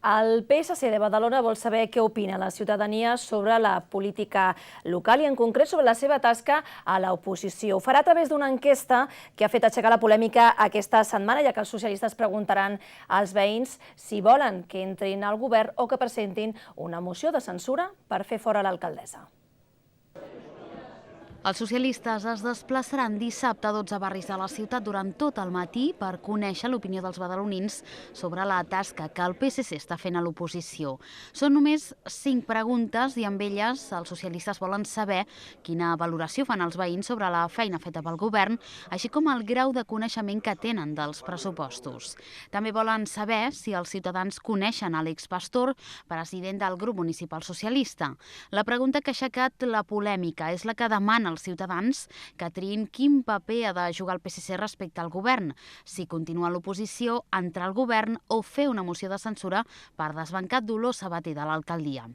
El PSC de Badalona vol saber què opina la ciutadania sobre la política local i en concret sobre la seva tasca a l'oposició. Ho farà a través d'una enquesta que ha fet aixecar la polèmica aquesta setmana, ja que els socialistes preguntaran als veïns si volen que entrin al govern o que presentin una moció de censura per fer fora l'alcaldessa. Els socialistes es desplaçaran dissabte a 12 barris de la ciutat durant tot el matí per conèixer l'opinió dels badalonins sobre la tasca que el PSC està fent a l'oposició. Són només 5 preguntes i amb elles els socialistes volen saber quina valoració fan els veïns sobre la feina feta pel govern, així com el grau de coneixement que tenen dels pressupostos. També volen saber si els ciutadans coneixen Àlex Pastor, president del grup municipal socialista. La pregunta que ha aixecat la polèmica és la que demana als ciutadans que triïn quin paper ha de jugar el PSC respecte al govern, si continua a l'oposició, entrar al govern o fer una moció de censura per desbancar Dolors Sabater de l'alcaldia.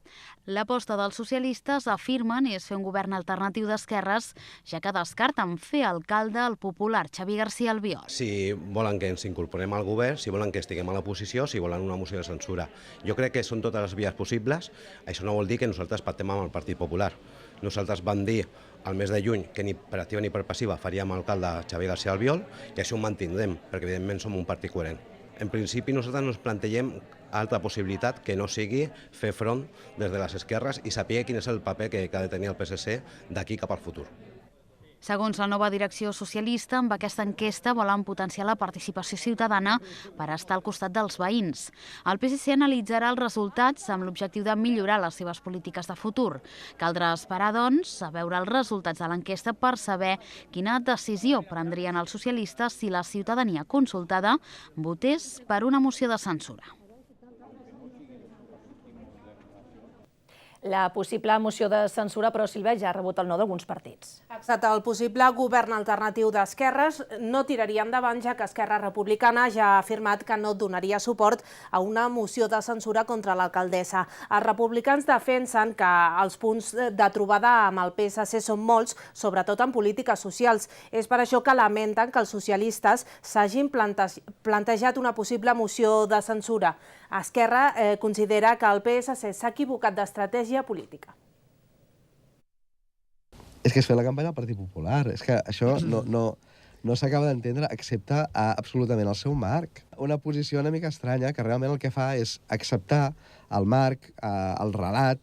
L'aposta dels socialistes, afirmen, és fer un govern alternatiu d'esquerres, ja que descarten fer alcalde el popular Xavi García Albiol. Si volen que ens incorporem al govern, si volen que estiguem a l'oposició, si volen una moció de censura. Jo crec que són totes les vies possibles. Això no vol dir que nosaltres pactem amb el Partit Popular. Nosaltres vam dir al mes de juny que ni per activa ni per passiva faríem alcalde Xavi García Albiol i això ho mantindrem, perquè evidentment som un partit coherent. En principi nosaltres no ens plantegem altra possibilitat que no sigui fer front des de les esquerres i saber quin és el paper que ha de tenir el PSC d'aquí cap al futur. Segons la nova direcció socialista, amb aquesta enquesta volen potenciar la participació ciutadana per estar al costat dels veïns. El PSC analitzarà els resultats amb l'objectiu de millorar les seves polítiques de futur. Caldrà esperar, doncs, a veure els resultats de l'enquesta per saber quina decisió prendrien els socialistes si la ciutadania consultada votés per una moció de censura. La possible moció de censura, però, Sílvia, ja ha rebut el no d'alguns partits. Exacte, el possible govern alternatiu d'esquerres no tiraria endavant, ja que Esquerra Republicana ja ha afirmat que no donaria suport a una moció de censura contra l'alcaldessa. Els republicans defensen que els punts de trobada amb el PSC són molts, sobretot en polítiques socials. És per això que lamenten que els socialistes s'hagin plantejat una possible moció de censura. Esquerra considera que el PSC s'ha equivocat d'estratègia política. És que és fer la campanya al Partit Popular. És que això no s'acaba d'entendre excepte absolutament el seu marc. Una posició una mica estranya que realment el que fa és acceptar el marc, el relat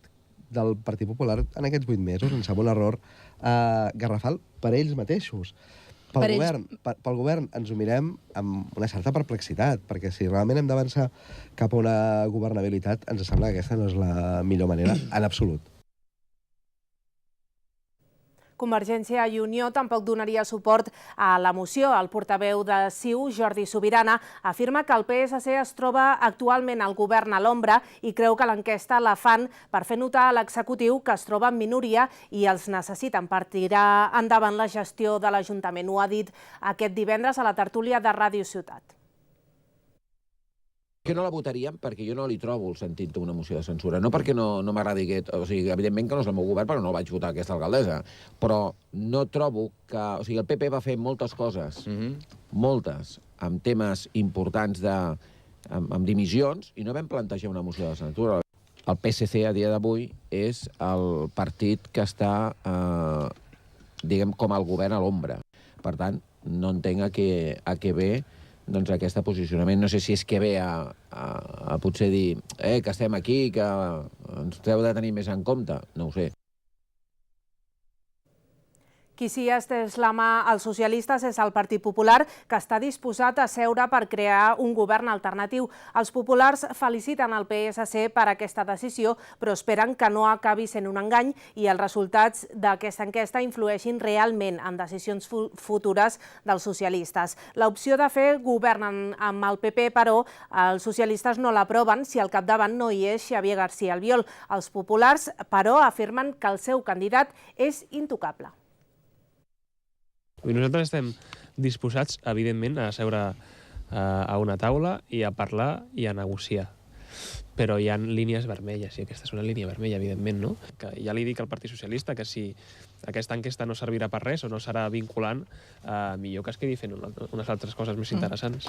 del Partit Popular en aquests 8 mesos. Em sembla un error garrafal per ells mateixos. Pel govern ens ho mirem amb una certa perplexitat, perquè si realment hem d'avançar cap a una governabilitat, ens sembla que aquesta no és la millor manera en absolut. Convergència i Unió tampoc donaria suport a la moció. El portaveu de CiU, Jordi Subirana, afirma que el PSC es troba actualment al govern a l'ombra i creu que l'enquesta la fan per fer notar a l'executiu que es troba en minoria i els necessiten per tirar endavant la gestió de l'Ajuntament. Ho ha dit aquest divendres a la tertúlia de Ràdio Ciutat. Que no la votaríem perquè jo no li trobo el sentit d'una moció de censura. No perquè no m'agradi aquest... O sigui, evidentment que no és el meu govern perquè no vaig votar aquesta alcaldessa. Però no trobo que... O sigui, el PP va fer moltes coses, moltes, amb temes importants amb dimissions, i no vam plantejar una moció de censura. El PSC a dia d'avui és el partit que està, diguem, com el govern a l'ombra. Per tant, no entenc a què ve doncs aquest posicionament. No sé si és que ve a potser dir que estem aquí, que ens heu de tenir més en compte. No ho sé. Qui sí ha estès la mà als socialistes és el Partit Popular, que està disposat a seure per crear un govern alternatiu. Els populars feliciten el PSC per aquesta decisió, però esperen que no acabi sent un engany i els resultats d'aquesta enquesta influeixin realment en decisions futures dels socialistes. L'opció de fer govern amb el PP, però, els socialistes no l'aproven si al capdavant no hi és Xavier García Albiol. Els populars, però, afirmen que el seu candidat és intocable. Nosaltres estem disposats, evidentment, a seure a una taula i a parlar i a negociar. Però hi ha línies vermelles, i aquesta és una línia vermella, evidentment, no? Que ja li dic al Partit Socialista que si aquesta enquesta no servirà per res o no serà vinculant, millor que es quedi fent unes altres coses més interessants.